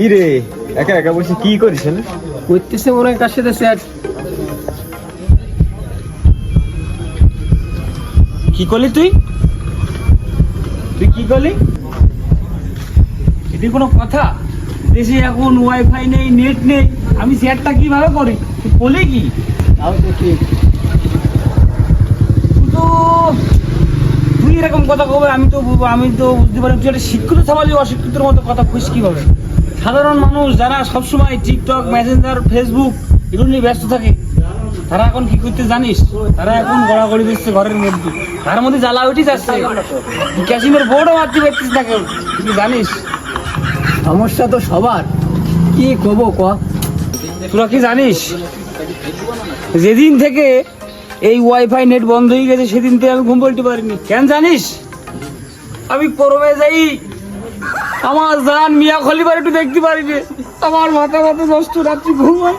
কি রে একা একা বসে কি করিস? করতেছে মনে হয় কার সাথে চ্যাট। কি করলি তুই কি করলি? এটি কোনো কথা? দেশে এখন ওয়াইফাই নেই, নেট নেই, আমি শেয়ারটা কিভাবে করি? তুই বলি কি? তাও তো ঠিক। কিন্তু তুই এরকম কথা কবে? আমি তো বুঝতে পারি তুই একটা শিক্ষিত সমাজে অশিক্ষিতর মতো কথা কইস কিভাবে? সাধারণ মানুষ যারা সবসময় টিকটক, মেসেঞ্জার, ফেসবুক এগুলো নিয়ে ব্যস্ত থাকে, তারা এখন কি করতে জানিস? তারা এখন গড়াগড়ি দিচ্ছে ঘরের মধ্যে, তার মধ্যে জ্বালা উঠে যাচ্ছে। ক্যাসিনোর বোর্ডও মারতে পারছিস না কেউ, তুই জানিস? সমস্যা তো সবার, কি করবো ক? তোরা কি জানিস যেদিন থেকে এই ওয়াইফাই নেট বন্ধ হয়ে গেছে সেদিন থেকে আমি ঘুম বলতে পারিনি। কেন জানিস? আমি করবে যাই, আমার জান মিয়া খলিবার একটু দেখতে পারিনি, আমার মাথা নষ্ট, রাত্রি ঘুম হয়।